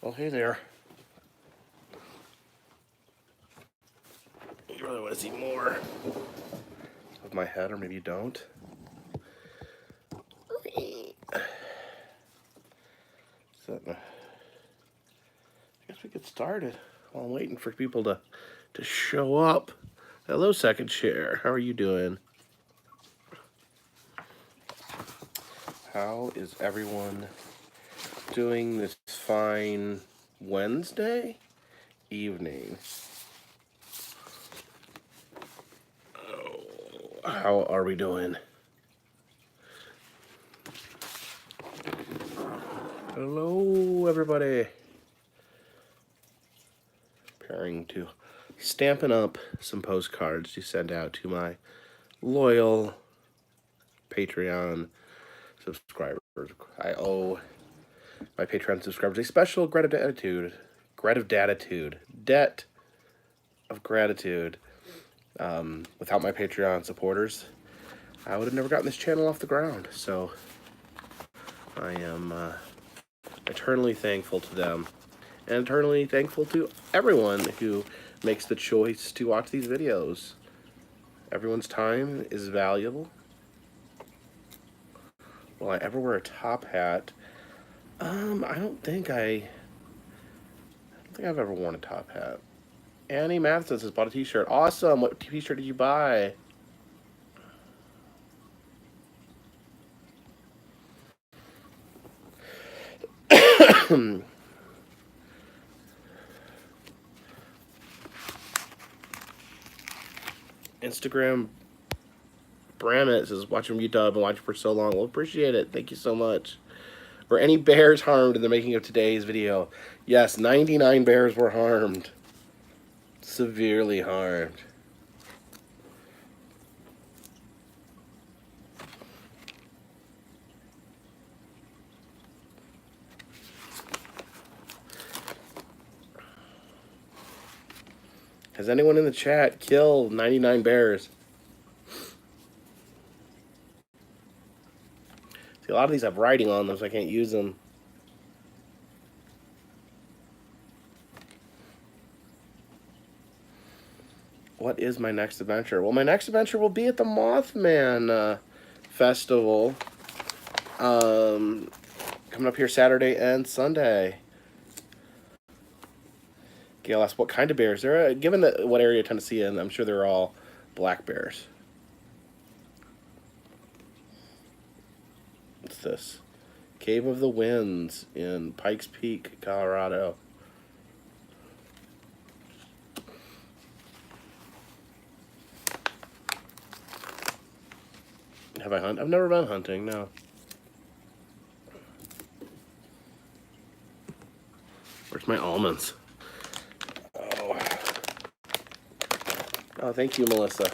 Well, hey there. You really want to see more of my head, or maybe you don't. So, I guess we get started while I'm waiting for people to show up. Hello, second chair. How are you doing? How is everyone doing this fine Wednesday evening? Oh, how are we doing? Hello, everybody. Preparing to Stamping up some postcards to send out to my loyal Patreon subscribers. I owe my Patreon subscribers a special debt of gratitude. Without my Patreon supporters, I would have never gotten this channel off the ground. So I am eternally thankful to them, and eternally thankful to everyone who makes the choice to watch these videos. Everyone's time is valuable. Will I ever wear a top hat? I don't think I've ever worn a top hat. Annie Matheson has bought a t-shirt. Awesome. What t-shirt did you buy? Instagram Bramit says, watching YouTube and watching for so long. Well, appreciate it. Thank you so much. Were any bears harmed in the making of today's video? Yes, 99 bears were harmed. Severely harmed. Has anyone in the chat killed 99 bears? See, a lot of these have writing on them, so I can't use them. What is my next adventure? Well, my next adventure will be at the Mothman Festival. Coming up here Saturday and Sunday. Gail asked, what kind of bears? Given what area of Tennessee, and I'm sure they're all black bears. What's this? Cave of the Winds in Pikes Peak, Colorado. Have I hunted? I've never been hunting, no. Where's my almonds? Oh, thank you, Melissa.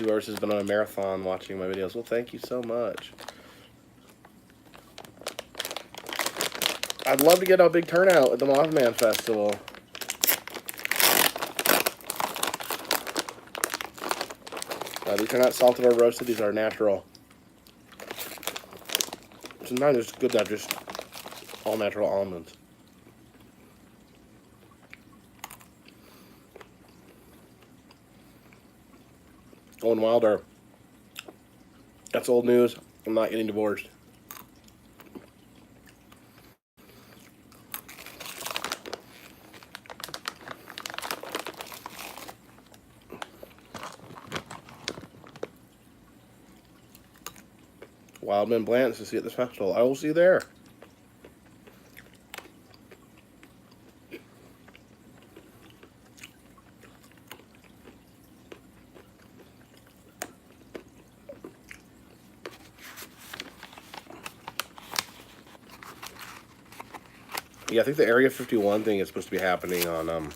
Yours has been on a marathon watching my videos. Well, thank you so much. I'd love to get a big turnout at the Mothman Festival. These are not salted or roasted. These are natural. Sometimes it's good to have just all natural almonds. Owen Wilder. That's old news. I'm not getting divorced. Wildman Blanche to see at this festival. I will see you there. Yeah, I think the Area 51 thing is supposed to be happening on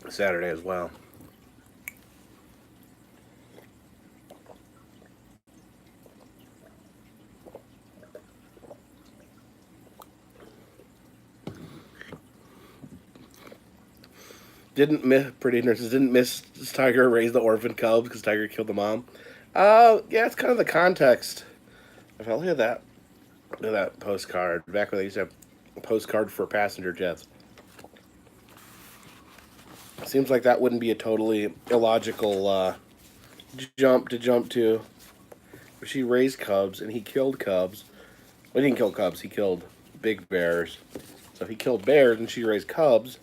Saturday as well. Pretty nurses didn't miss Tiger raise the orphan cubs because Tiger killed the mom. Yeah, it's kind of the context Look at that. Look at that postcard. Back when they used to have a postcard for passenger jets. Seems like that wouldn't be a totally illogical jump to. She raised cubs and he killed cubs. Well, he didn't kill cubs. He killed big bears. So he killed bears and she raised cubs.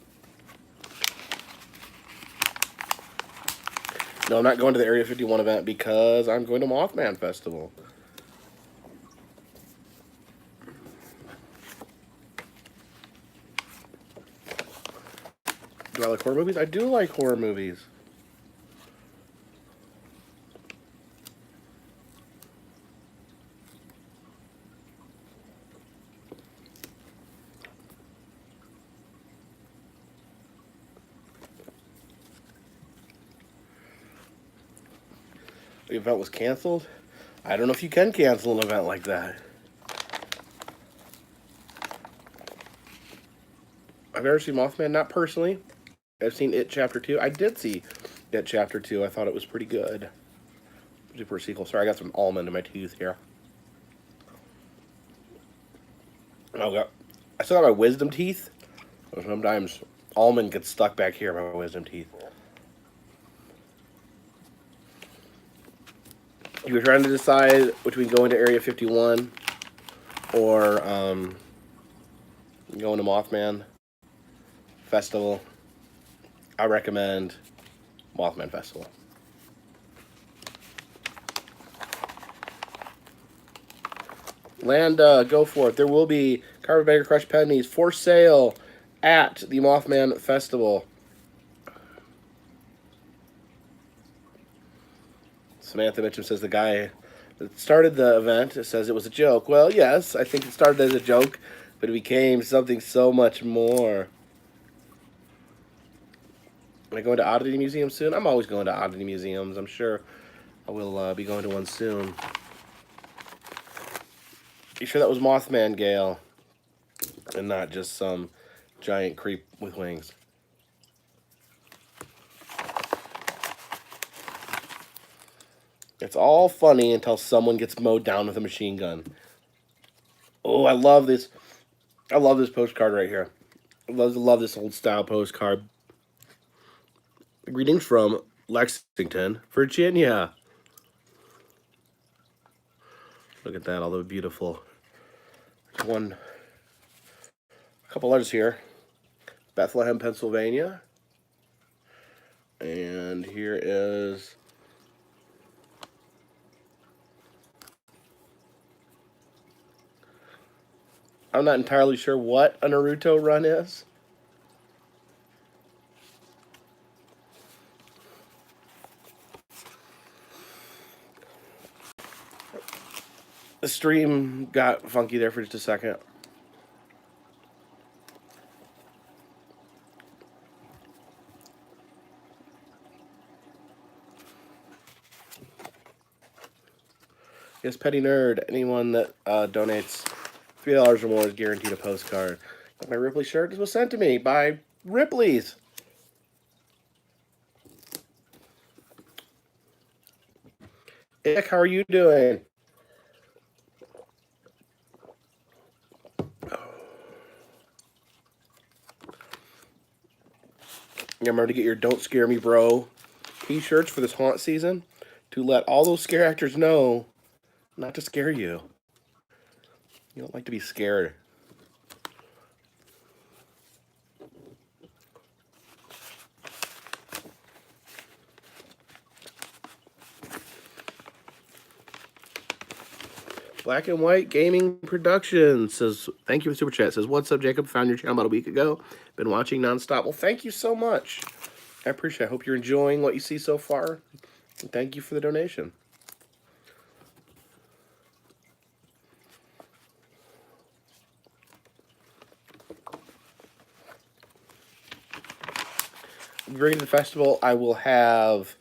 No, I'm not going to the Area 51 event because I'm going to Mothman Festival. Do I like horror movies? I do like horror movies. The event was canceled. I don't know if you can cancel an event like that. I've never seen Mothman, not personally. I've seen It Chapter 2. I did see It Chapter 2. I thought it was pretty good. Super sequel. Sorry, I got some almond in my tooth here. I still got my wisdom teeth. Sometimes almond gets stuck back here by my wisdom teeth. If you're trying to decide between going to Area 51 or going to Mothman Festival, I recommend Mothman Festival. Land, go for it. There will be Carpetbagger crushed pennies for sale at the Mothman Festival. Samantha Mitchum says the guy that started the event says it was a joke. Well, yes, I think it started as a joke, but it became something so much more. Am I going to Oddity Museum soon? I'm always going to Oddity Museums. I'm sure I will be going to one soon. You sure that was Mothman, Gail? And not just some giant creep with wings. It's all funny until someone gets mowed down with a machine gun. Oh, I love this. I love this postcard right here. I love this old style postcard. Greetings from Lexington, Virginia. Look at that, although beautiful. There's a couple letters here. Bethlehem, Pennsylvania. And here is I'm not entirely sure what a Naruto run is. The stream got funky there for just a second. Yes, Petty Nerd. Anyone that donates $3 or more is guaranteed a postcard. My Ripley shirt was sent to me by Ripley's. Ick, how are you doing? Remember to get your Don't Scare Me Bro t-shirts for this haunt season to let all those scare actors know not to scare you. You don't like to be scared. Black and White Gaming Productions says, thank you for Super Chat. Says, what's up, Jacob? Found your channel about a week ago. Been watching nonstop. Well, thank you so much. I appreciate it. I hope you're enjoying what you see so far. And thank you for the donation. During the festival, I will have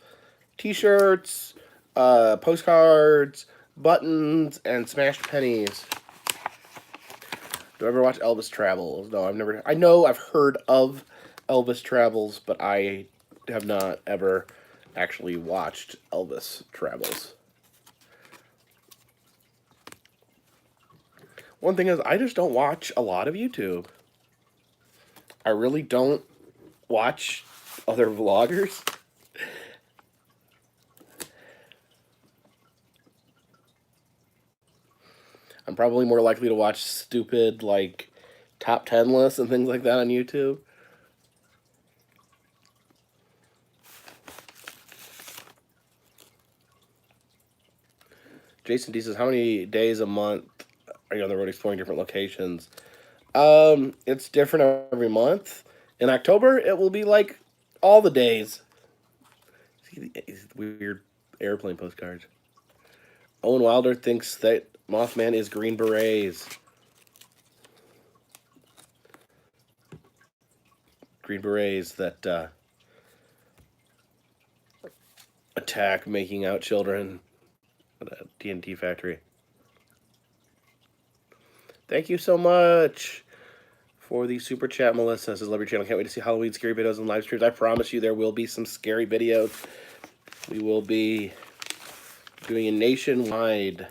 t-shirts, postcards, buttons, and smashed pennies. Do I ever watch Elvis Travels? No, I've never. I know I've heard of Elvis Travels, but I have not ever actually watched Elvis Travels. One thing is, I just don't watch a lot of YouTube. I really don't watch other vloggers. I'm probably more likely to watch stupid, like, top 10 lists and things like that on YouTube. Jason D says, how many days a month are you on the road exploring different locations? It's different every month. In October, it will be like all the days. See these weird airplane postcards. Owen Wilder thinks that Mothman is Green Berets. Green Berets that attack making out children at a TNT factory. Thank you so much for the super chat, Melissa. Says, love your channel. Can't wait to see Halloween scary videos and live streams. I promise you there will be some scary videos. We will be doing a nationwide.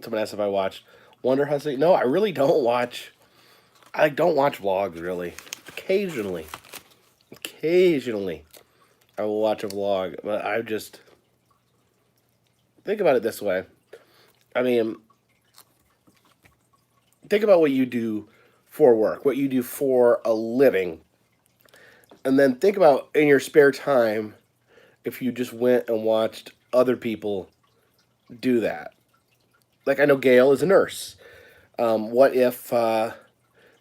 Someone asked if I watched Wonder Hustling. No, I really don't watch. I don't watch vlogs, really. Occasionally, I will watch a vlog, but I just think about it this way. I mean, think about what you do for work, what you do for a living, and then think about in your spare time if you just went and watched other people do that. Like, I know Gail is a nurse. What if,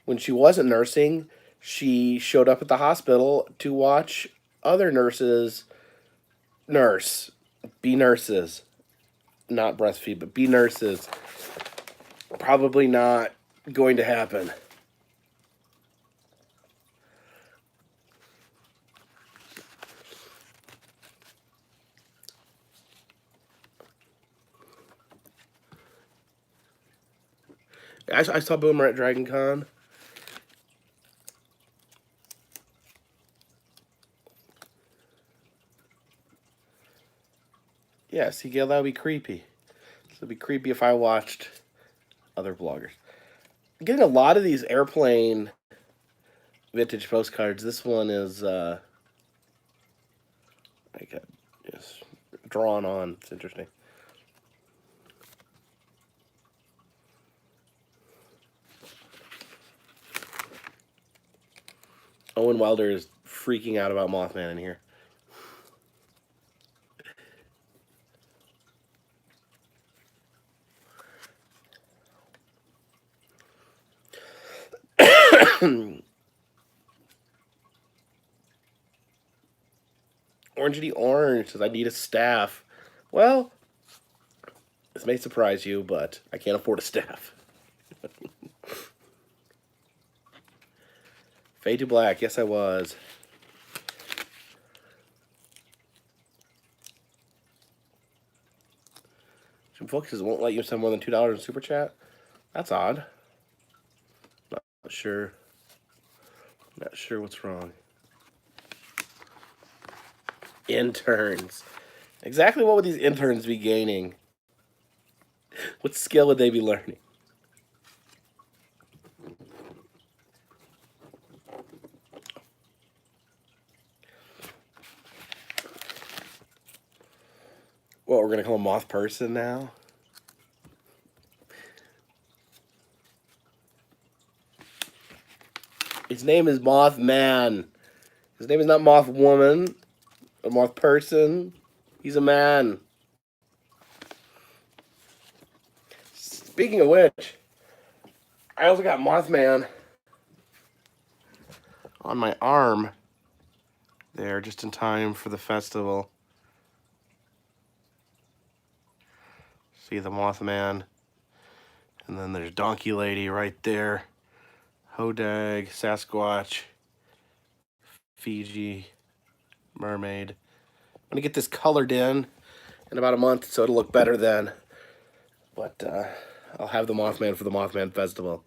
when she wasn't nursing, she showed up at the hospital to watch other nurses nurse? Be nurses. Not breastfeed, but be nurses. Probably not going to happen. I saw Boomer at Dragon Con. Yeah, see, Gail, that would be creepy. So it'd be creepy if I watched other vloggers. Getting a lot of these airplane vintage postcards. This one is just drawn on. It's interesting. Owen Wilder is freaking out about Mothman in here. Orangey Orange says, I need a staff. Well, this may surprise you, but I can't afford a staff. Fade to Black, yes I was. Some folks won't let you send more than $2 in Super Chat? That's odd. Not sure. Not sure what's wrong. Interns. Exactly what would these interns be gaining? What skill would they be learning? What, we're going to call him Moth Person now? His name is Mothman. His name is not Moth Woman or Moth Person. He's a man. Speaking of which, I also got Mothman on my arm there just in time for the festival. See the Mothman. And then there's Donkey Lady right there. Hodag, Sasquatch, Fiji, Mermaid. I'm going to get this colored in about a month so it'll look better then. But I'll have the Mothman for the Mothman Festival.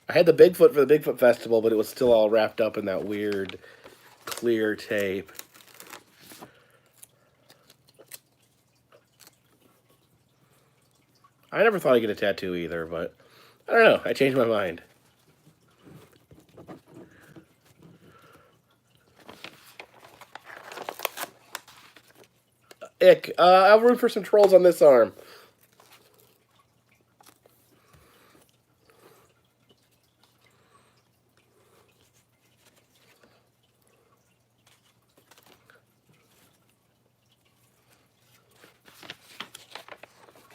I had the Bigfoot for the Bigfoot Festival, but it was still all wrapped up in that weird clear tape. I never thought I'd get a tattoo either, but I don't know. I changed my mind. Ick. I'll root for some trolls on this arm.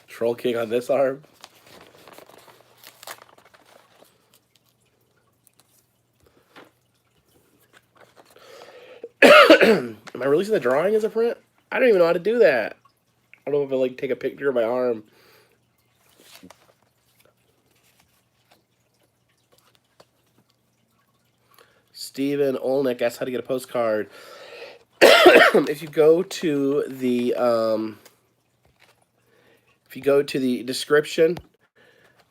Troll King on this arm. Am I releasing the drawing as a print? I don't even know how to do that. I don't know if I like take a picture of my arm. Steven Olnick asks how to get a postcard. If you go to the description,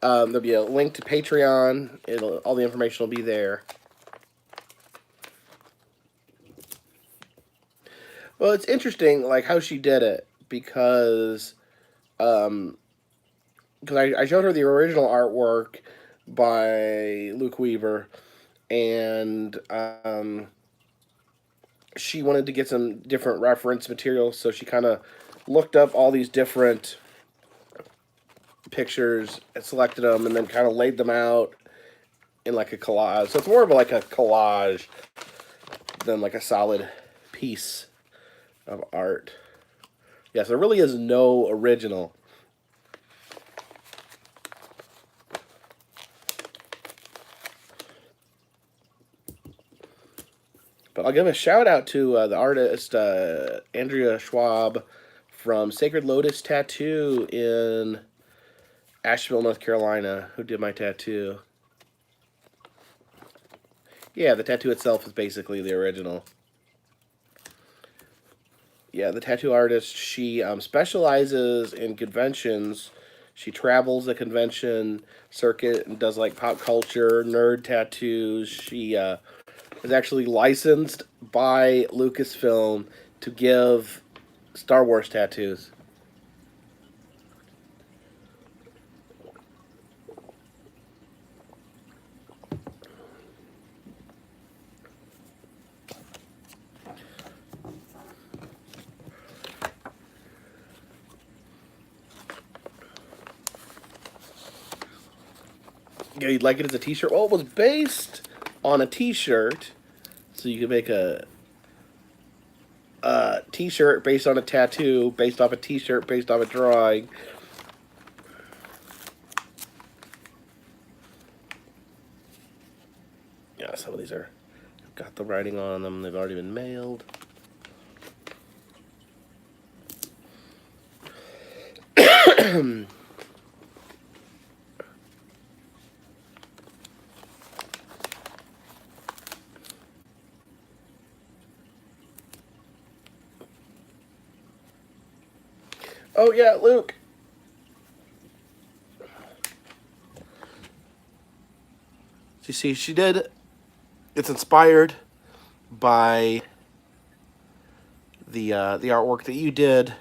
there'll be a link to Patreon. All the information will be there. Well, it's interesting, like how she did it, because I showed her the original artwork by Luke Weaver, and she wanted to get some different reference material, so she kind of looked up all these different pictures and selected them, and then kind of laid them out in like a collage. So it's more of like a collage than like a solid piece of art. Yes, there really is no original. But I'll give a shout out to the artist Andrea Schwab from Sacred Lotus Tattoo in Asheville, North Carolina, who did my tattoo. Yeah, the tattoo itself is basically the original. Yeah, the tattoo artist, she specializes in conventions. She travels the convention circuit and does like pop culture, nerd tattoos. She is actually licensed by Lucasfilm to give Star Wars tattoos. Yeah, you'd like it as a t-shirt? Well, it was based on a t-shirt, so you could make a t-shirt based on a tattoo, based off a t-shirt, based off a drawing. Yeah, some of these are got the writing on them. They've already been mailed. Oh yeah, Luke. So you see, she did. It's inspired by the artwork that you did.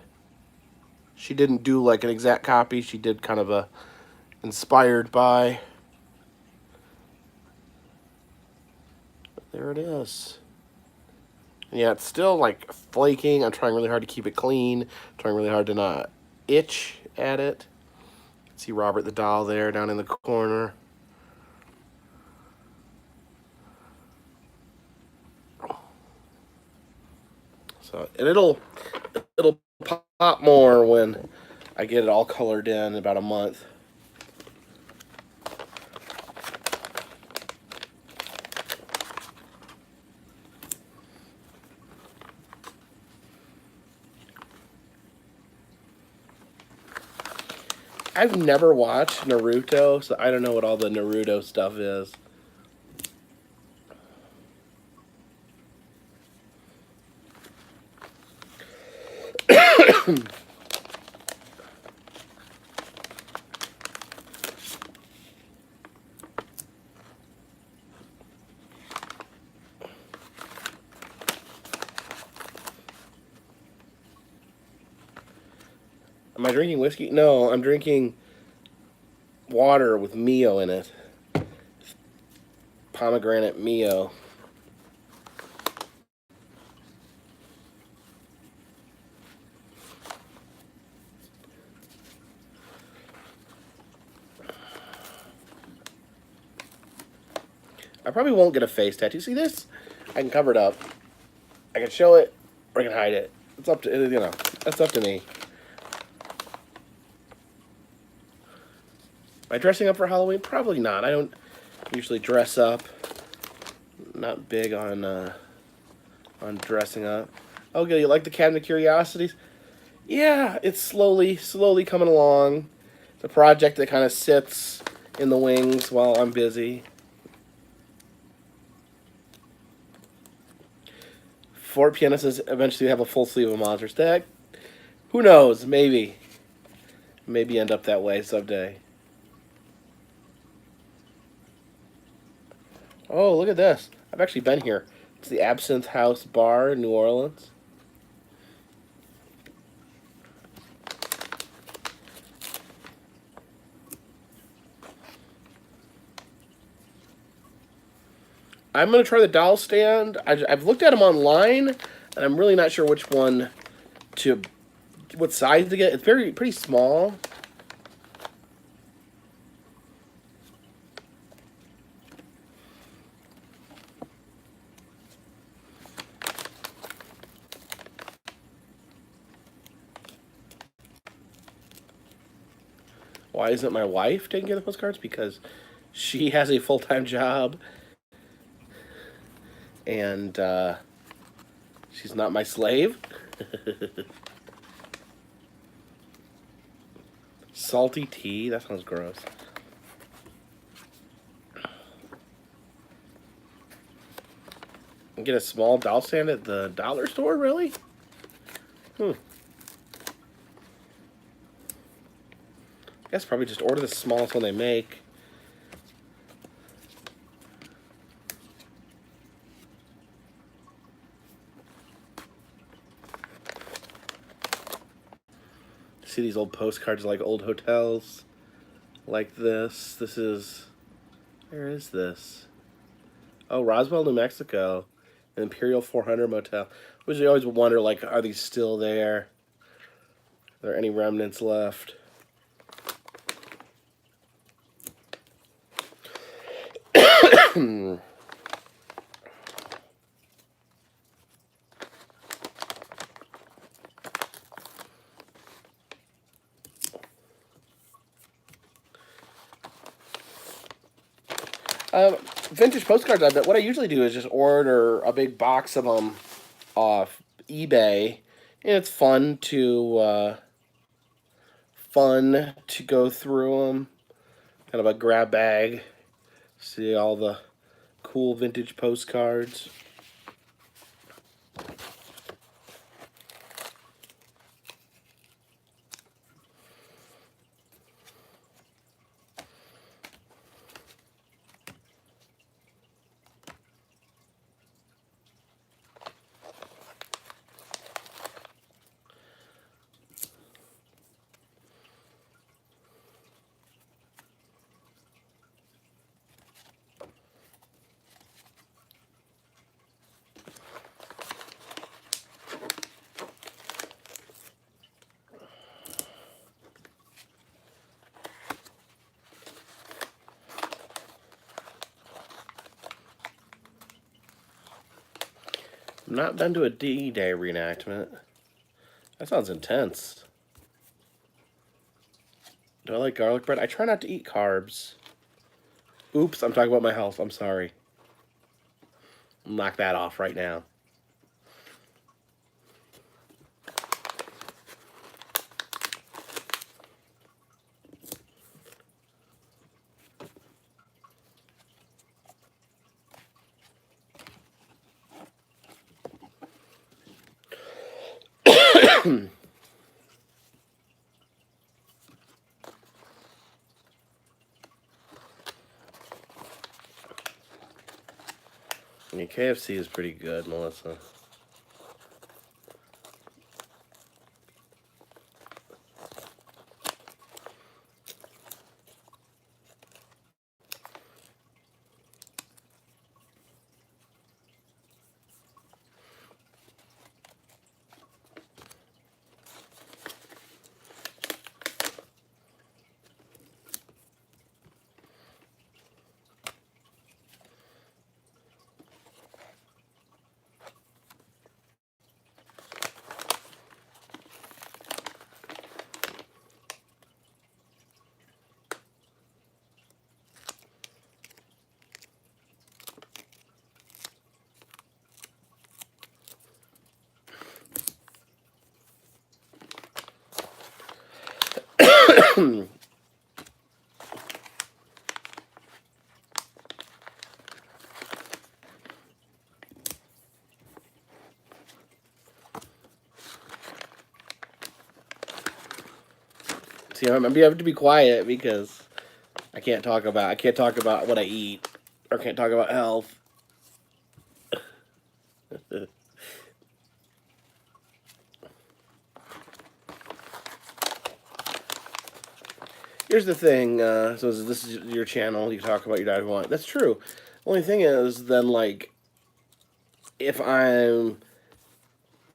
She didn't do like an exact copy. She did kind of a inspired by. There it is. And yeah, it's still like flaking. I'm trying really hard to keep it clean. Trying really hard to not itch at it. See Robert the doll there down in the corner. So, and it'll pop more when I get it all colored in about a month. I've never watched Naruto, so I don't know what all the Naruto stuff is. Am I drinking whiskey? No, I'm drinking water with Mio in it. Pomegranate Mio. I probably won't get a face tattoo. See this? I can cover it up. I can show it, or I can hide it. It's up to, you know, that's up to me. Am I dressing up for Halloween? Probably not. I don't usually dress up. Not big on dressing up. Okay, you like the Cabinet of Curiosities? Yeah, it's slowly coming along. It's a project that kind of sits in the wings while I'm busy. Fort Pianists eventually have a full sleeve of monsters. That, who knows? Maybe end up that way someday. Oh, look at this! I've actually been here. It's the Absinthe House Bar in New Orleans. I'm going to try the doll stand. I've looked at them online, and I'm really not sure which one what size to get. It's pretty small. Why isn't my wife taking care of the postcards? Because she has a full-time job, and she's not my slave. Salty tea? That sounds gross. Get a small doll stand at the dollar store, really? I guess probably just order the smallest one they make. See these old postcards like old hotels like this. This is, where is this? Oh, Roswell, New Mexico. An Imperial 400 motel. Which I always wonder, like, are these still there? Are there any remnants left? Vintage postcards, I bet. What I usually do is just order a big box of them off eBay, and it's fun to go through them. Kind of a grab bag. See all the cool vintage postcards. I'm not been to a D-Day reenactment. That sounds intense. Do I like garlic bread? I try not to eat carbs. Oops, I'm talking about my health. I'm sorry. Knock that off right now. I mean, KFC is pretty good, Melissa. See, I'm gonna have to be quiet because I can't talk about what I eat, or can't talk about health. Here's the thing. So this is your channel. You can talk about your diet if you want. That's true. Only thing is, then, like, if I'm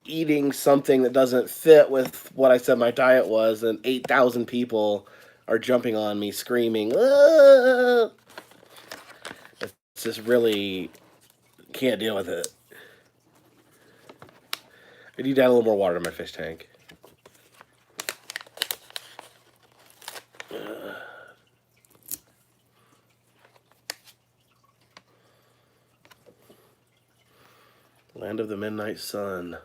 eating something that doesn't fit with what I said my diet was, and 8,000 people are jumping on me screaming, "Ah!" It's just really can't deal with it. I need to add a little more water in my fish tank. Land of the Midnight Sun.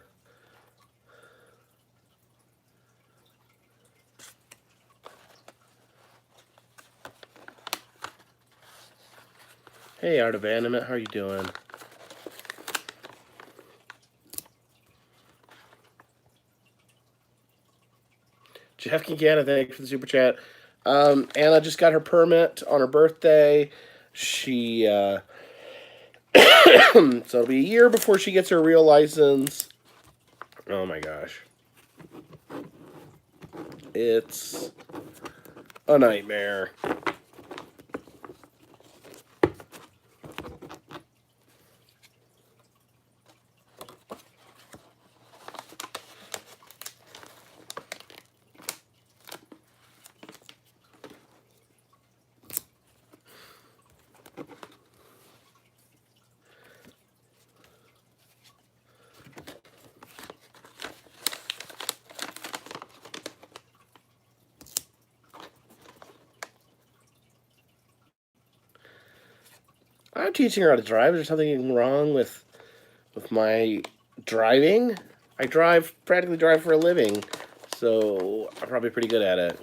Hey, Art of Animate, how are you doing? Jeff Kinkana, thank you for the super chat. Anna just got her permit on her birthday. She, so it'll be a year before she gets her real license. Oh my gosh. It's a nightmare. I'm teaching her how to drive. Is there something wrong with my driving? I practically drive for a living, so I'm probably pretty good at it.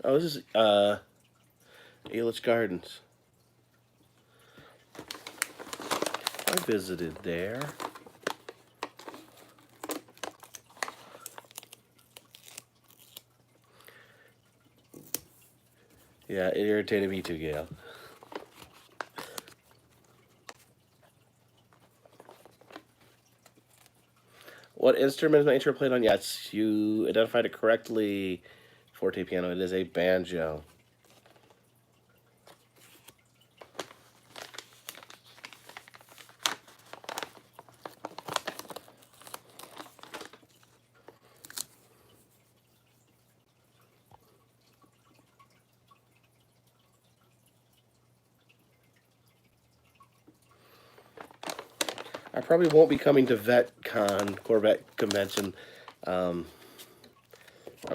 Oh, this is Elitch Gardens. I visited there. Yeah, it irritated me too, Gail. What instrument is my intro played on? Yes, you identified it correctly. Forte piano. It is a banjo. I probably won't be coming to Corvette Convention. I'm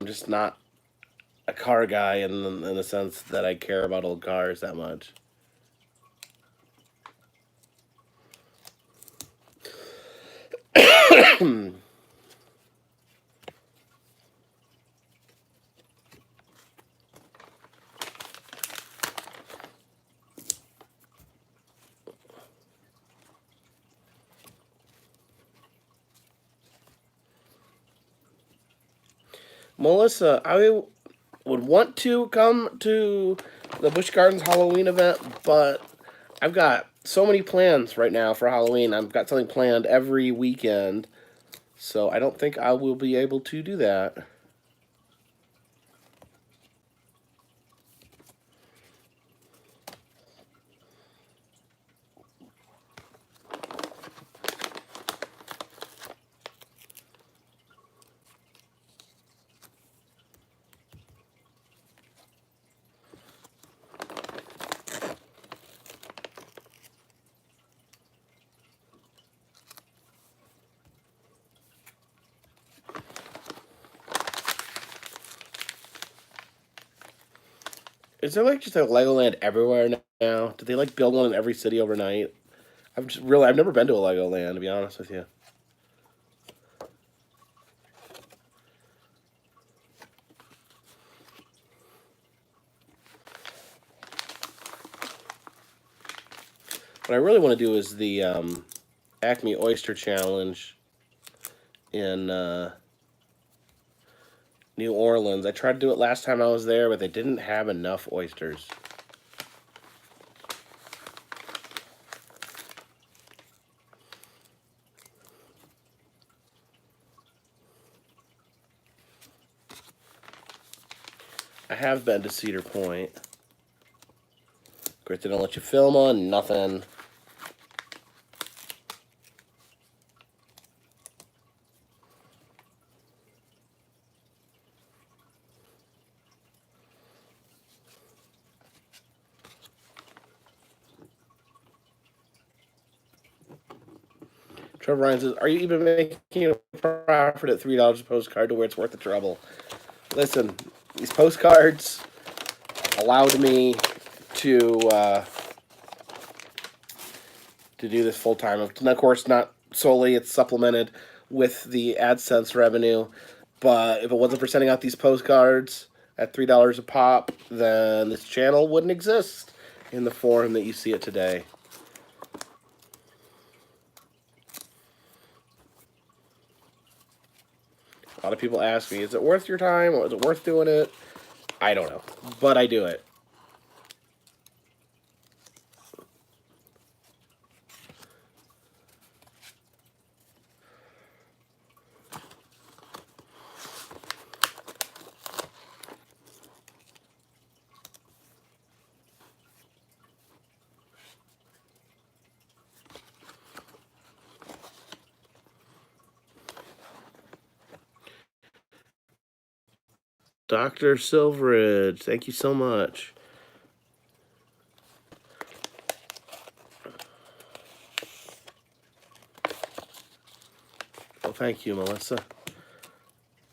just not a car guy in the sense that I care about old cars that much. Melissa, I would want to come to the Busch Gardens Halloween event, but I've got so many plans right now for Halloween. I've got something planned every weekend, so I don't think I will be able to do that. Is there like just a Legoland everywhere now? Do they like build one in every city overnight? I've never been to a Legoland, to be honest with you. What I really want to do is the Acme Oyster Challenge in New Orleans. I tried to do it last time I was there, but they didn't have enough oysters. I have been to Cedar Point. Of course, they don't let you film on nothing. Trevor Ryan says, "Are you even making a profit at $3 a postcard to where it's worth the trouble?" Listen, these postcards allowed me to do this full time. And of course, not solely. It's supplemented with the AdSense revenue. But if it wasn't for sending out these postcards at $3 a pop, then this channel wouldn't exist in the form that you see it today. A lot of people ask me, is it worth your time or is it worth doing it? I don't know, but I do it. Dr. Silveridge, thank you so much. Well, thank you, Melissa.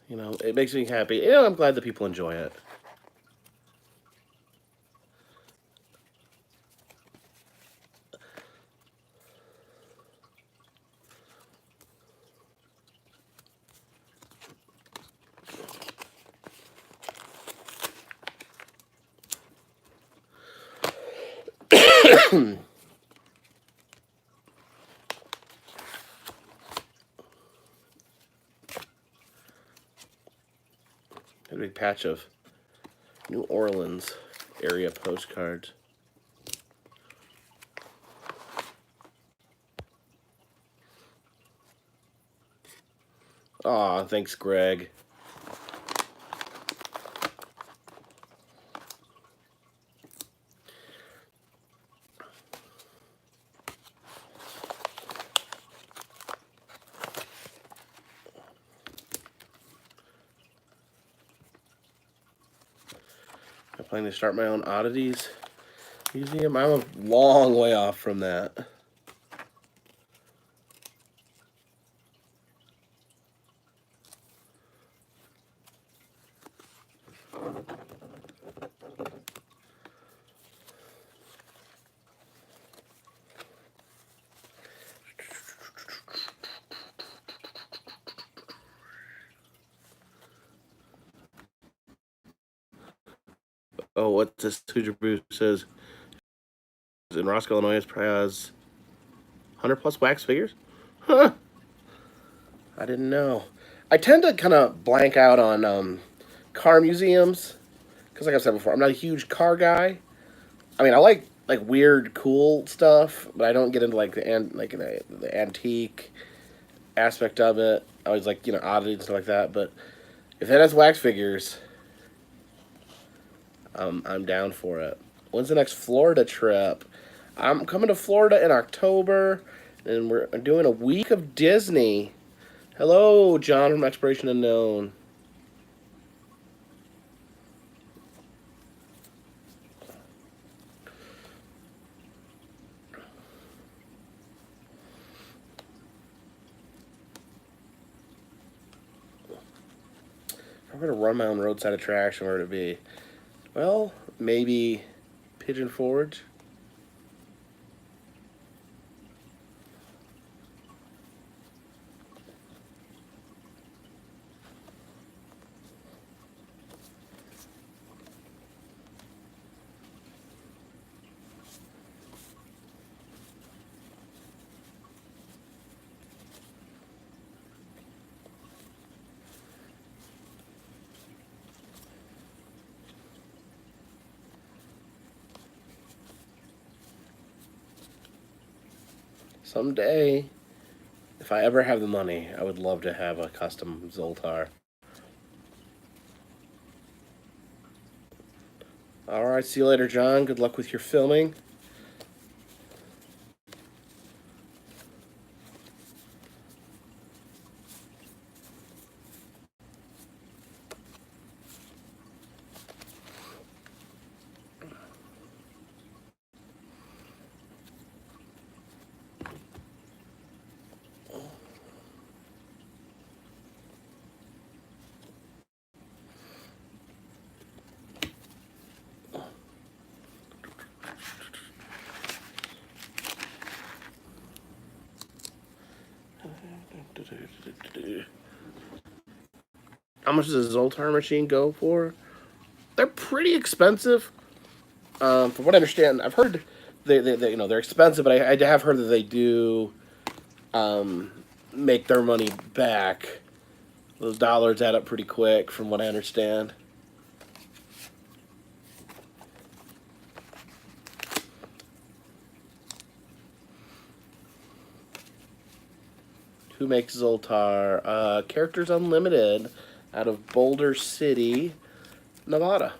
You know, it makes me happy. You know, I'm glad that people enjoy it. A big patch of New Orleans area postcards. Aw, thanks, Greg. I'm planning to start my own oddities museum. I'm a long way off from that. Oh, what's this? Hoosier Bruce says in Roscoe, Illinois, has 100 plus wax figures? Huh. I didn't know. I tend to kind of blank out on car museums because, like I said before, I'm not a huge car guy. I mean, I like weird, cool stuff, but I don't get into like the antique aspect of it. I always like oddities and stuff like that. But if that has wax figures, I'm down for it. When's the next Florida trip? I'm coming to Florida in October, and we're doing a week of Disney. Hello, John from Exploration Unknown. I'm going to run my own roadside attraction, where would it be? Well, maybe Pigeon Forge. Someday, if I ever have the money, I would love to have a custom Zoltar. Alright, see you later, John. Good luck with your filming. How much does a Zoltar machine go for? They're pretty expensive. From what I understand, I've heard they they're expensive, but I have heard that they do make their money back. Those dollars add up pretty quick, from what I understand. Who makes Zoltar? Characters Unlimited, out of Boulder City, Nevada.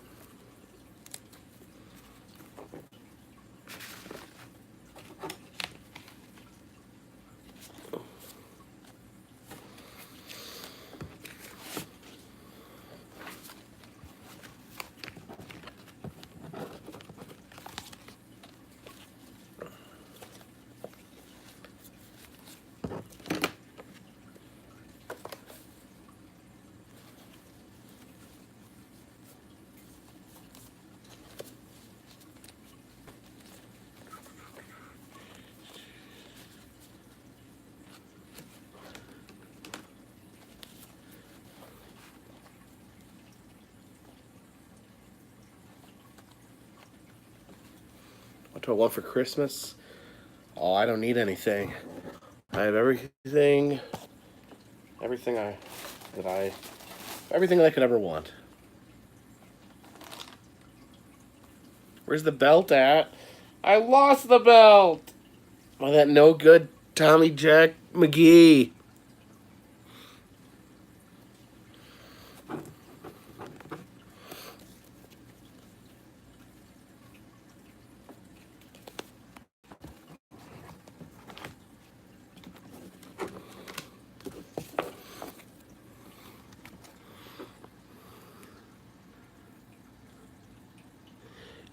What do I want for Christmas? Oh, I don't need anything. I have everything everything I could ever want. Where's the belt at? I lost the belt. Why, that no good Tommy Jack McGee.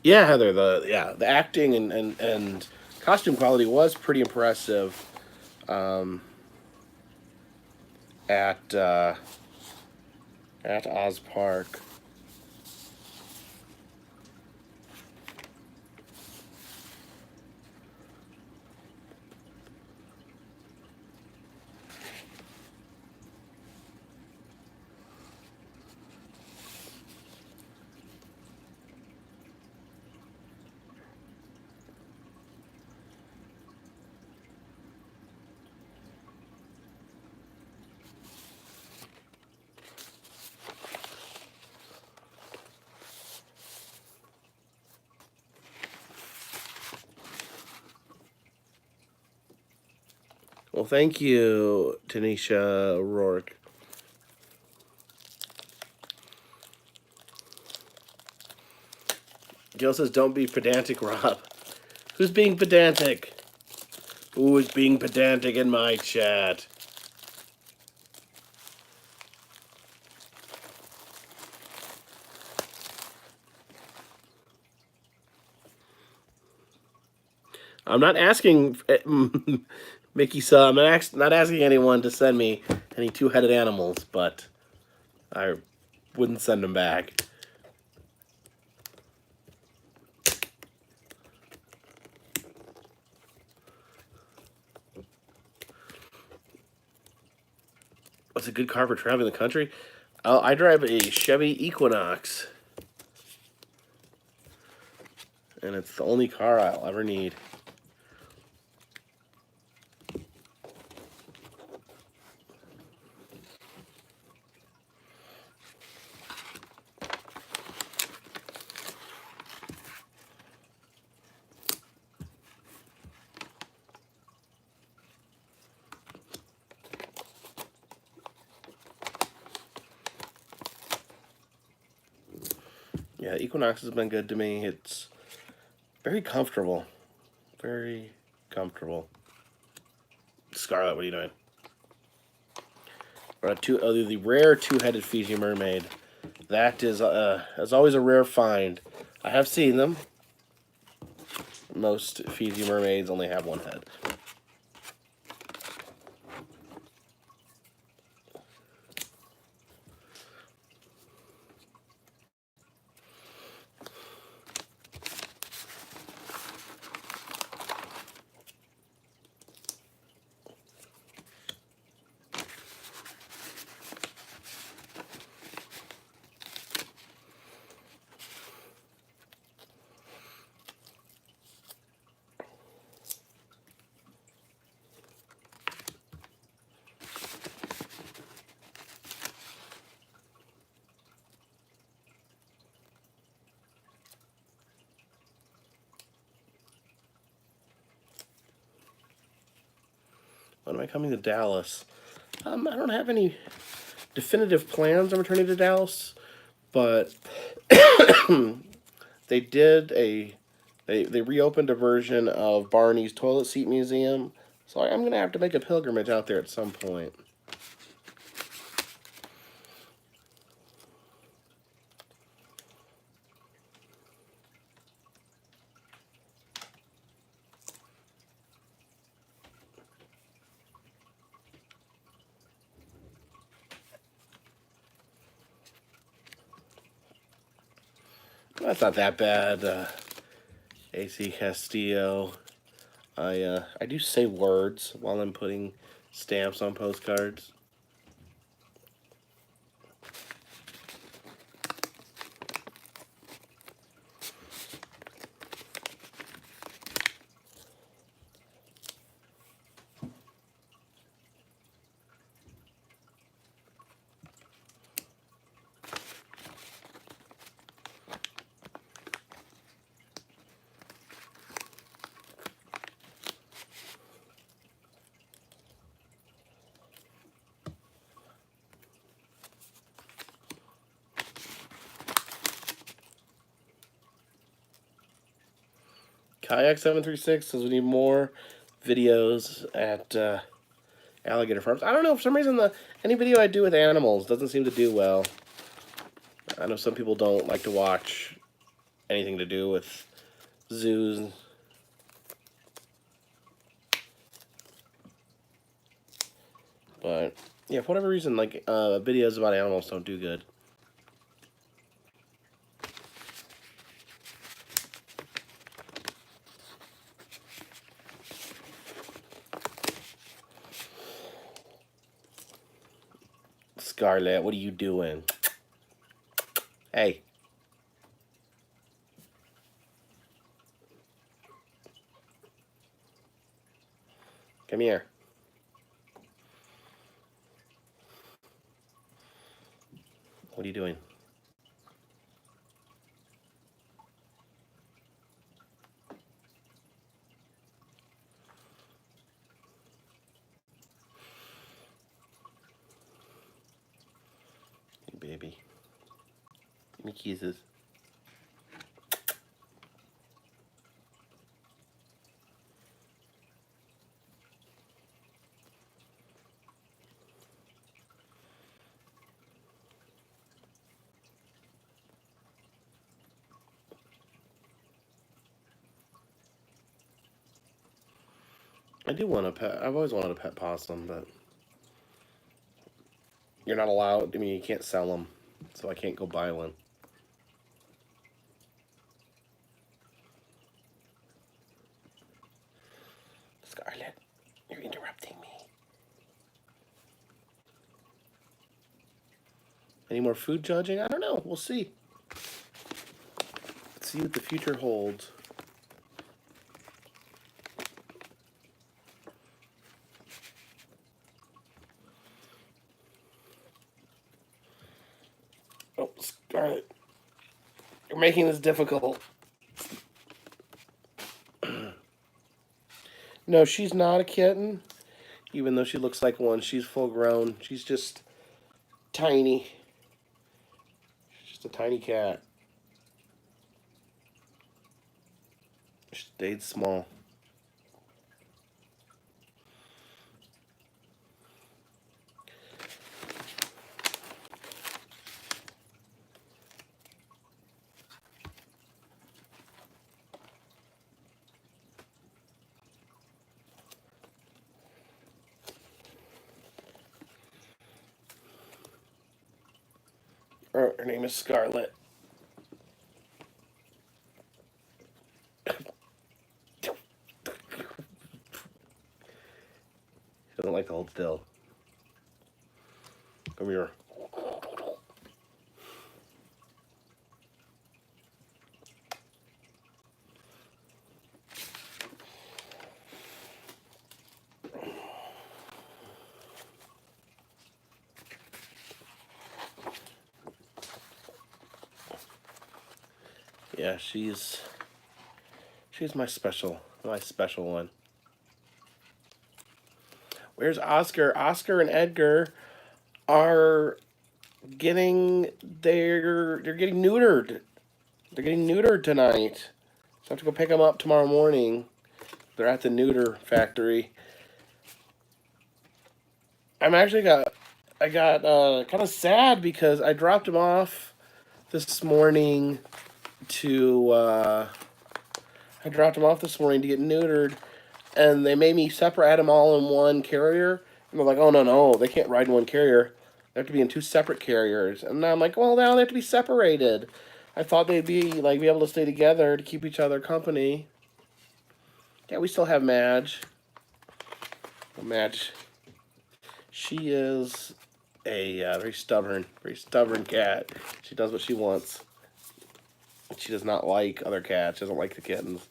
Yeah, Heather. The acting and costume quality was pretty impressive. Um, at Oz Park. Well, thank you, Tanisha Rourke. Jill says, "Don't be pedantic, Rob." Who's being pedantic? Who is being pedantic in my chat? I'm not asking Mickey. So I'm not asking anyone to send me any two-headed animals, but I wouldn't send them back. What's a good car for traveling the country? I drive a Chevy Equinox, and it's the only car I'll ever need. Yeah, Equinox has been good to me. It's very comfortable. Very comfortable. Scarlet, what are you doing? The rare two-headed Fiji mermaid. That is always a rare find. I have seen them. Most Fiji mermaids only have one head. When am I coming to Dallas? I don't have any definitive plans on returning to Dallas, but they did they reopened a version of Barney's Toilet Seat Museum, so I'm gonna have to make a pilgrimage out there at some point. That's not that bad. AC Castillo. I do say words while I'm putting stamps on postcards. Kayak 736 says we need more videos at alligator farms. I don't know, for some reason any video I do with animals doesn't seem to do well. I know some people don't like to watch anything to do with zoos. But yeah, for whatever reason, like videos about animals don't do good. Scarlett, what are you doing? Hey. Come here. What are you doing? Hey, baby. Give me kisses. I do want a pet. I've always wanted a pet possum, but you're not allowed. I mean, you can't sell them, so I can't go buy one. Scarlett, you're interrupting me. Any more food judging? I don't know. We'll see. Let's see what the future holds. Oh, Scarlett, you're making this difficult. No, she's not a kitten. Even though she looks like one, she's full grown. She's just tiny. She's just a tiny cat. She stayed small. Her name is Scarlett. She doesn't like to hold still. Come here. Yeah, she's my special one. Where's Oscar? Oscar and Edgar are they're getting neutered. They're getting neutered tonight. So I have to go pick them up tomorrow morning. They're at the neuter factory. I got kind of sad because I dropped them off this morning to I dropped them off this morning to get neutered, and they made me separate them all in one carrier. And they're like, "Oh no, they can't ride in one carrier. They have to be in two separate carriers." And now I'm like, "Well, now they have to be separated." I thought they'd be able to stay together to keep each other company. Yeah, we still have Madge. Madge, she is a very stubborn cat. She does what she wants. She does not like other cats. She doesn't like the kittens.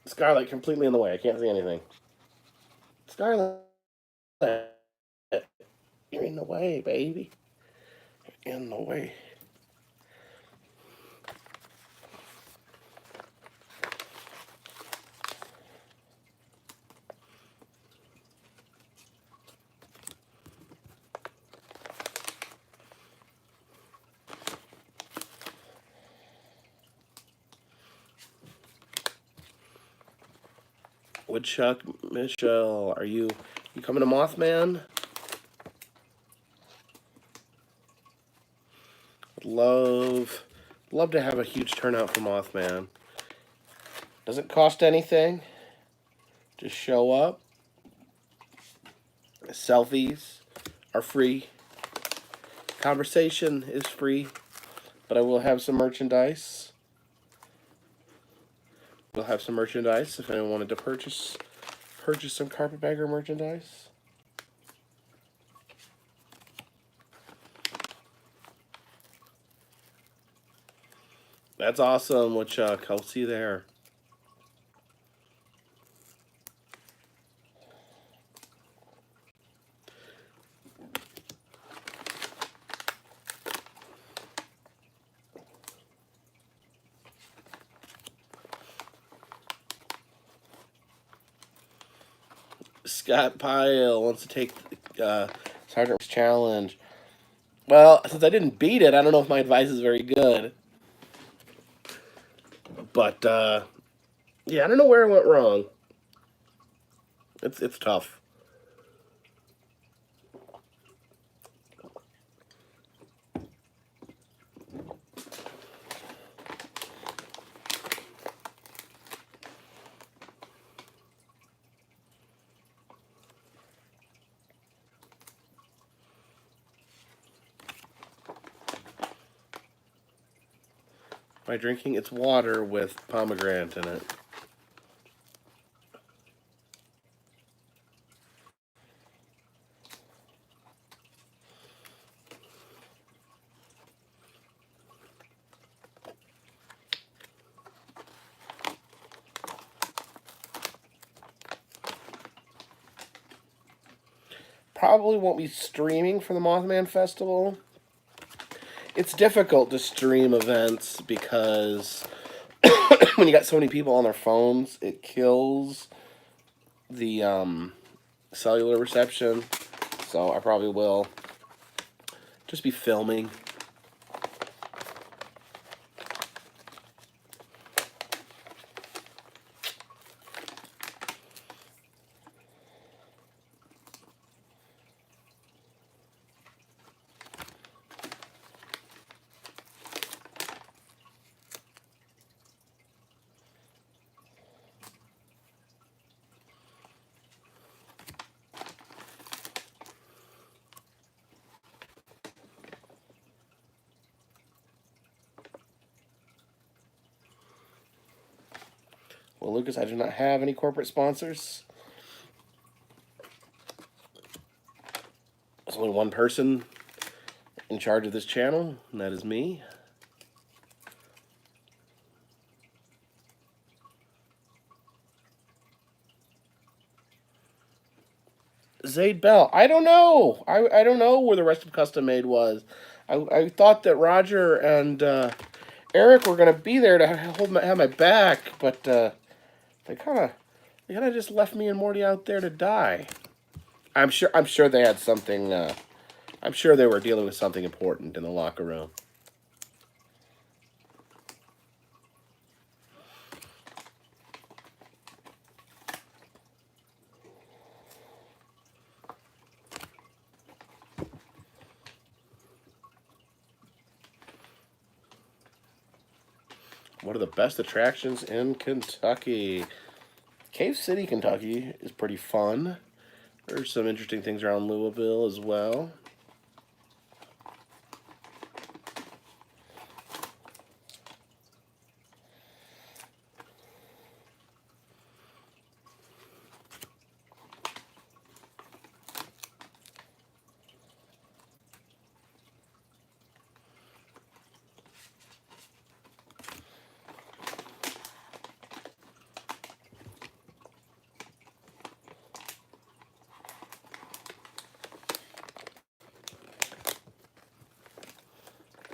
Scarlett, completely in the way. I can't see anything. Scarlett, you're in the way, baby. You're in the way. Woodchuck, Michelle, are you coming to Mothman? Love to have a huge turnout for Mothman. Doesn't cost anything. Just show up. Selfies are free. Conversation is free, but I will have some merchandise. We'll have some merchandise if anyone wanted to purchase some Carpetbagger merchandise. That's awesome, Woodchuck. I'll see you there. Scott Pyle wants to take Sergeant's challenge. Well, since I didn't beat it, I don't know if my advice is very good. But yeah, I don't know where I went wrong. It's tough. By drinking, it's water with pomegranate in it. probably won't be streaming for the Mothman Festival. It's difficult to stream events because when you got so many people on their phones, it kills the cellular reception. So I probably will just be filming. Well, Lucas, I do not have any corporate sponsors. There's only one person in charge of this channel, and that is me. Zaid Bell. I don't know. I don't know where the rest of Custom Made was. I thought that Roger and Eric were gonna be there to have my back, but they kind of just left me and Morty out there to die. I'm sure they had something. I'm sure they were dealing with something important in the locker room. One of the best attractions in Kentucky. Cave City, Kentucky is pretty fun. There's some interesting things around Louisville as well.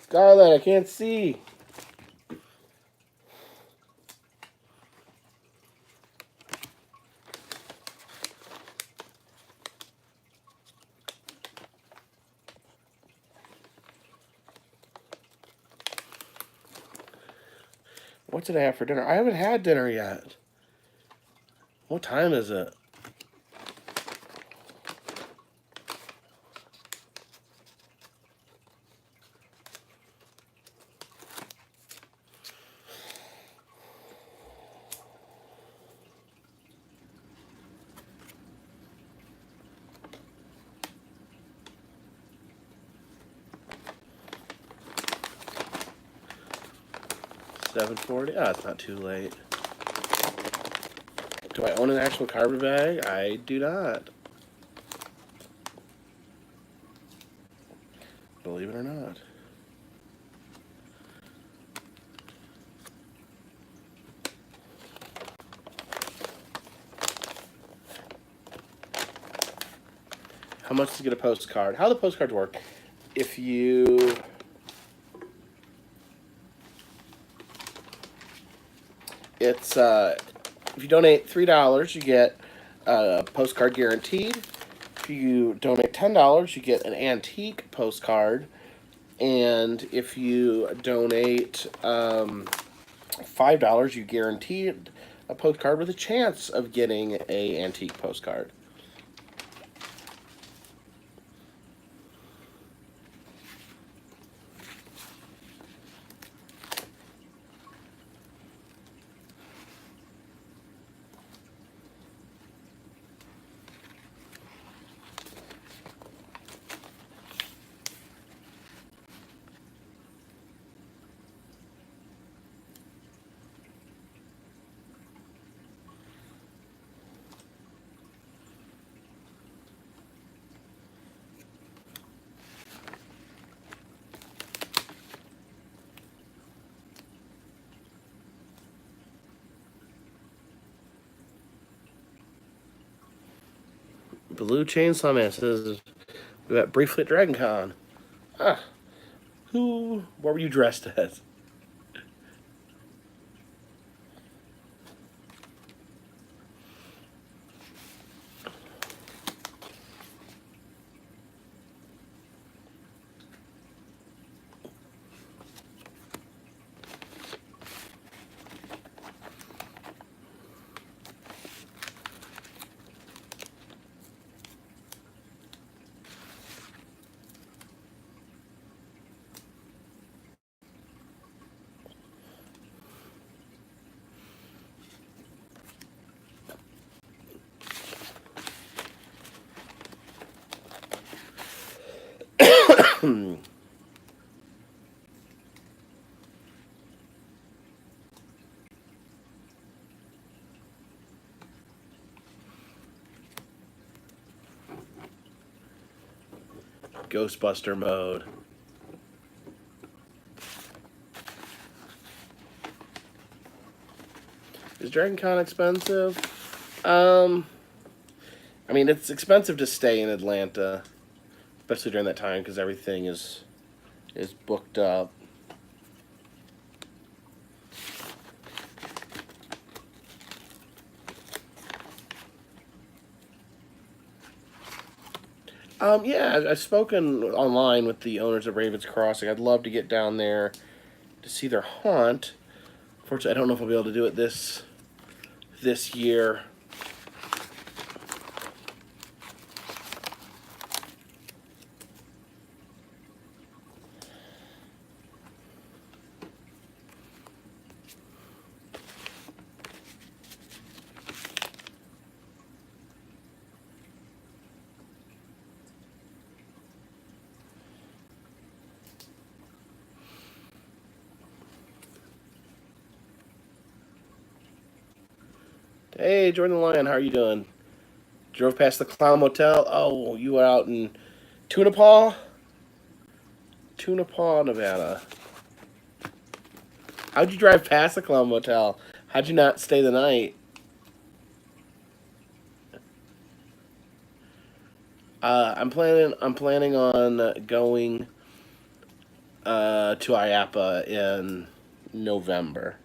Scarlet, I can't see. What did I have for dinner? I haven't had dinner yet. What time is it? $7.40. Ah, it's not too late. Do I own an actual carpet bag? I do not. Believe it or not. How much to get a postcard? How the postcards work? If you if you donate $3, you get a postcard guaranteed. If you donate $10, you get an antique postcard, and if you donate $5, you guaranteed a postcard with a chance of getting a antique postcard. Blue Chainsaw Man says, we got briefly at Dragon Con. Ah, what were you dressed as? Ghostbuster mode. Is Dragon Con expensive? I mean, it's expensive to stay in Atlanta, especially during that time because everything is booked up. Yeah, I've spoken online with the owners of Ravens Crossing. I'd love to get down there to see their haunt. Unfortunately, I don't know if I'll be able to do it this year. Hey, Jordan the Lion, how are you doing? Drove past the Clown Motel. Oh, you were out in Tunapaw, Nevada. How'd you drive past the Clown Motel? How'd you not stay the night? I'm planning on going to IAPA in November.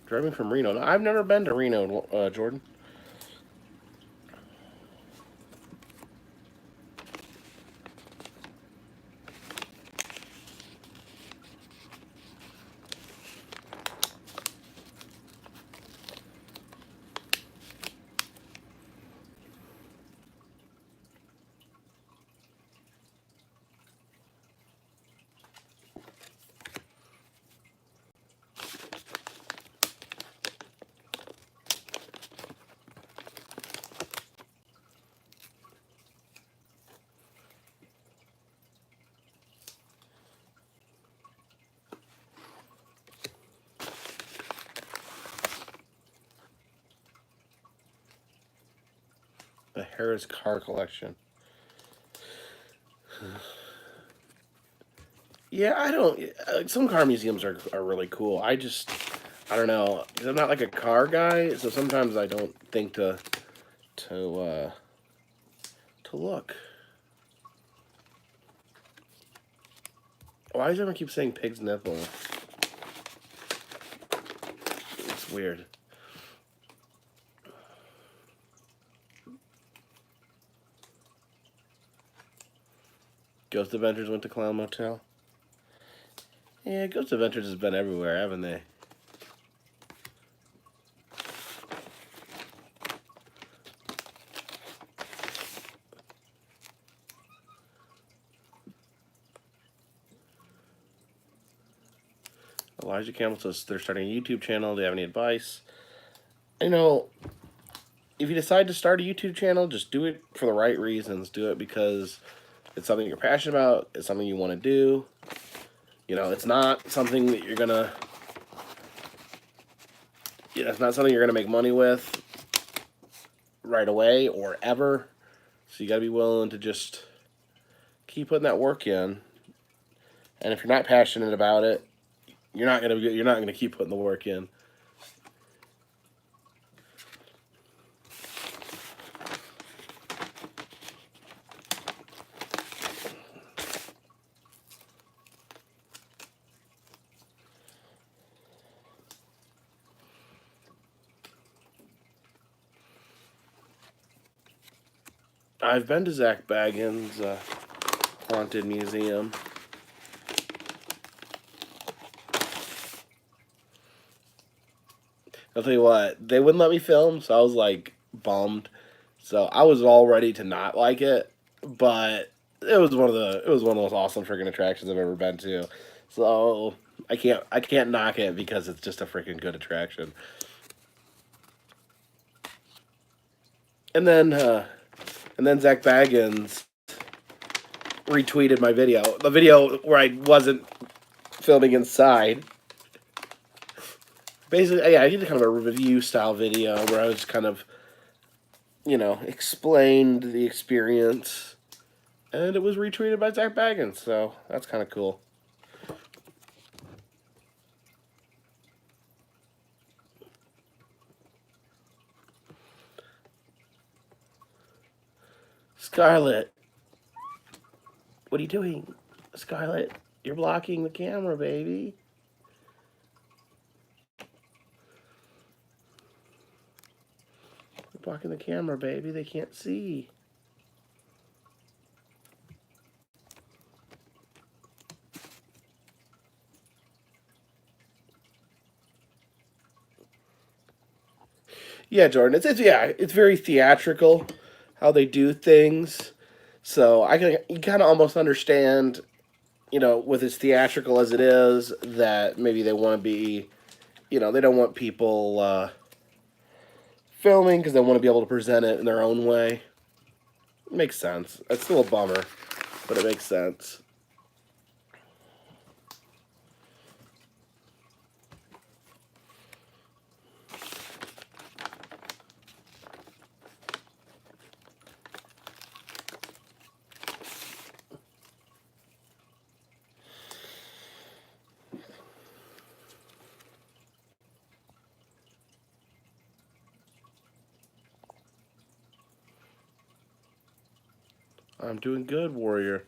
Driving from Reno. No, I've never been to Reno, Jordan. The Harris car collection. Yeah, I don't. Some car museums are really cool. I don't know. 'Cause I'm not like a car guy, so sometimes I don't think to to look. Why does everyone keep saying pig's nipple? It's weird. Ghost Adventures went to Clown Motel. Yeah, Ghost Adventures has been everywhere, haven't they? Elijah Campbell says they're starting a YouTube channel. Do you have any advice? You know, if you decide to start a YouTube channel, just do it for the right reasons. Do it because It's something you're passionate about. It's something you want to do. You know, it's not something that you're gonna. You know, it's not something you're gonna make money with right away or ever. So you got to be willing to just keep putting that work in. And if you're not passionate about it, you're not gonna keep putting the work in. I've been to Zach Baggins' haunted museum. I'll tell you what, they wouldn't let me film, so I was like bummed. So I was all ready to not like it, but it was one of the most awesome freaking attractions I've ever been to. So I can't knock it because it's just a freaking good attraction. And then Zach Baggins retweeted my video, the video where I wasn't filming inside. Basically, yeah, I did kind of a review style video where I was kind of, you know, explained the experience, and it was retweeted by Zach Baggins, so that's kind of cool. Scarlett, what are you doing? Scarlett, you're blocking the camera, baby. You're blocking the camera, baby. They can't see. Yeah, Jordan. It's very theatrical how they do things. So you kind of almost understand, you know, with as theatrical as it is, that maybe they want to be, you know, they don't want people filming because they want to be able to present it in their own way. It makes sense. It's still a bummer, but it makes sense. I'm doing good, Warrior.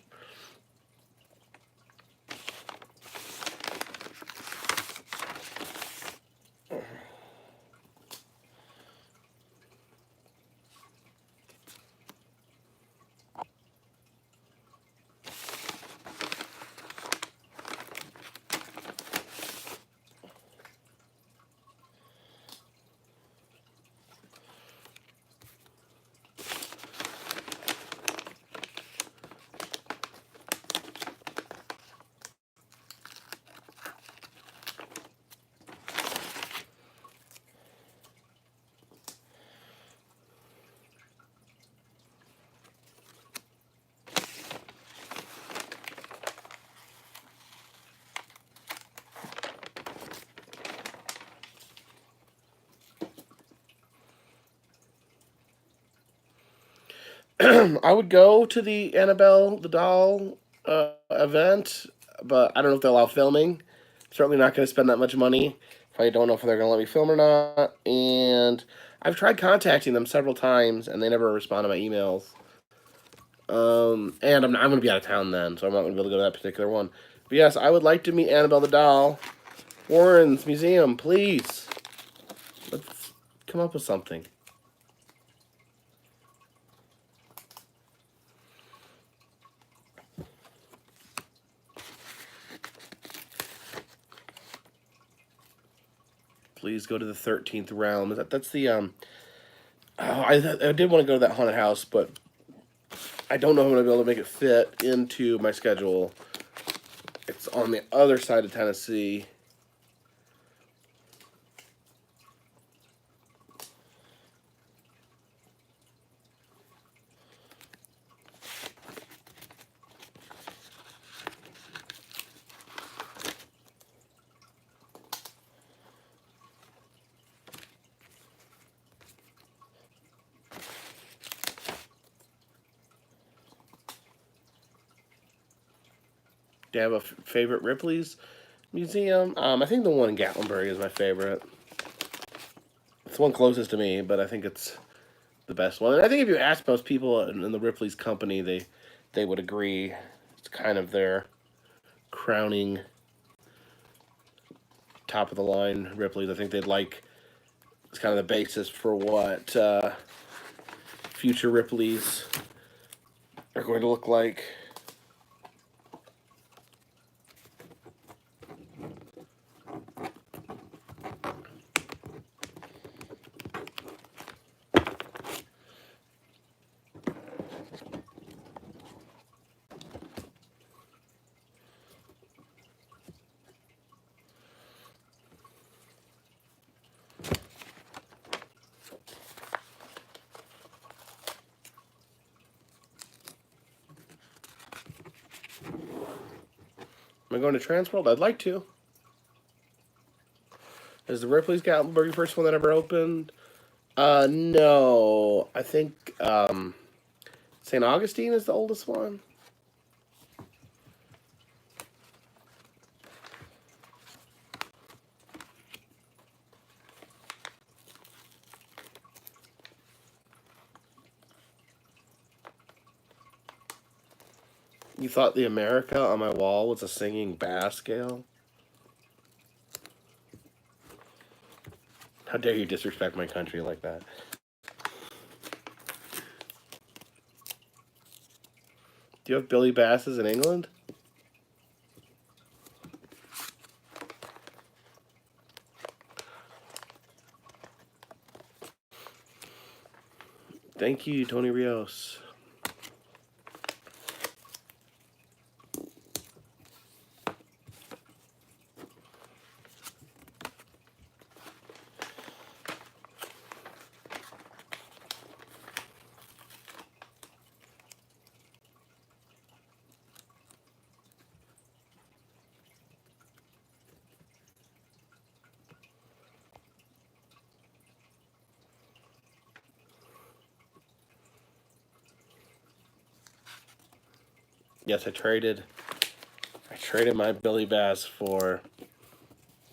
I would go to the Annabelle the doll event, but I don't know if they allow filming. Certainly not going to spend that much money if I don't know if they're going to let me film or not. And I've tried contacting them several times, and they never respond to my emails. And I'm going to be out of town then, so I'm not going to be able to go to that particular one. But yes, I would like to meet Annabelle the doll. Warren's Museum, please. Let's come up with something. Please go to the 13th realm. That's the I did want to go to that haunted house, but I don't know if I'm gonna be able to make it fit into my schedule. It's on the other side of Tennessee. Do you have a favorite Ripley's museum? I think the one in Gatlinburg is my favorite. It's the one closest to me, but I think it's the best one. And I think if you ask most people in the Ripley's company, they would agree. It's kind of their crowning top of the line Ripley's. I think they'd like, it's kind of the basis for what future Ripley's are going to look like. Am I going to Transworld? I'd like to. Is the Ripley's Gatlinburg the first one that ever opened? No. I think St. Augustine is the oldest one. You thought the America on my wall was a singing bass scale? How dare you disrespect my country like that? Do you have Billy Basses in England? Thank you, Tony Rios. Yes, I traded my Billy Bass for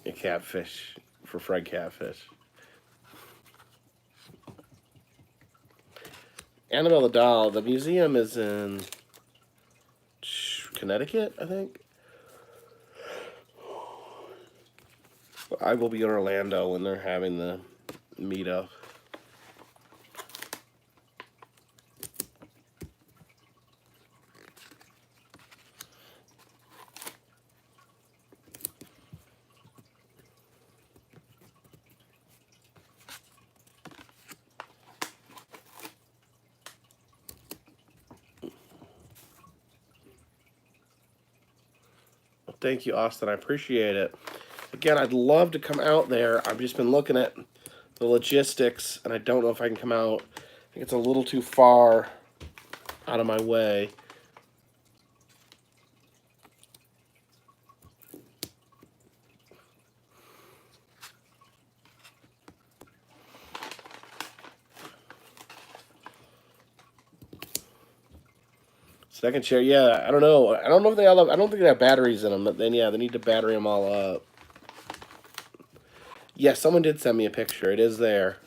a catfish, for fried catfish. Annabelle the Doll, the museum is in Connecticut, I think. I will be in Orlando when they're having the meetup. Thank you, Austin. I appreciate it. Again, I'd love to come out there. I've just been looking at the logistics, and I don't know if I can come out. I think it's a little too far out of my way. Second chair, yeah. I don't know. I don't know if they all have. I don't think they have batteries in them. But then, yeah, they need to battery them all up. Yes, someone did send me a picture. It is there.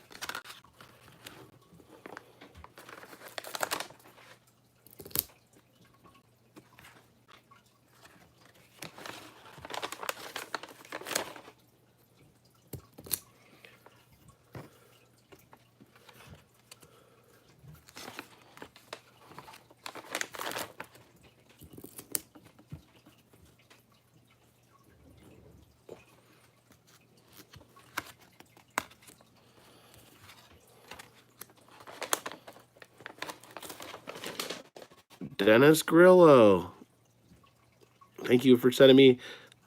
Dennis Grillo. Thank you for sending me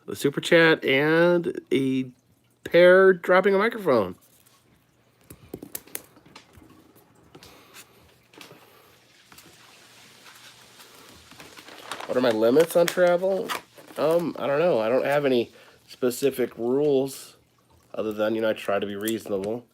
the super chat and a pair dropping a microphone. What are my limits on travel? I don't know. I don't have any specific rules other than, you know, I try to be reasonable.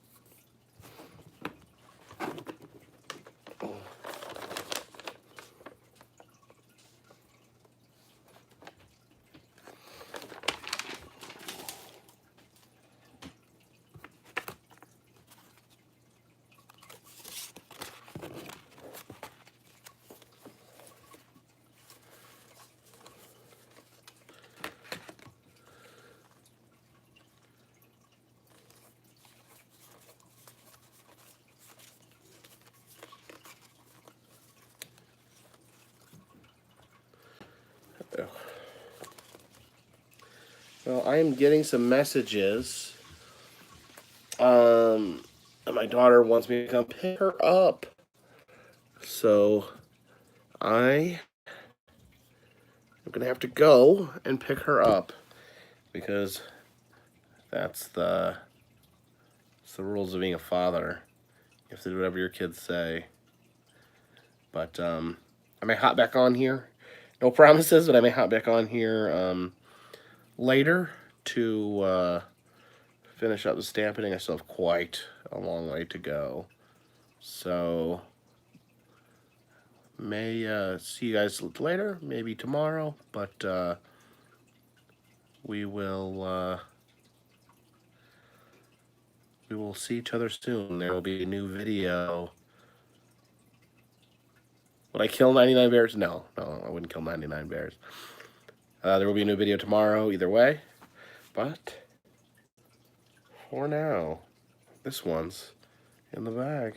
Well, I am getting some messages. And my daughter wants me to come pick her up. So I am going to have to go and pick her up because that's the rules of being a father. You have to do whatever your kids say. But I may hop back on here. No promises, but I may hop back on here later to finish up the stamping. I still have quite a long way to go. So may see you guys later, maybe tomorrow, but we will see each other soon. There will be a new video. Would I kill 99 bears? No, I wouldn't kill 99 bears. There will be a new video tomorrow either way, but for now, this one's in the bag.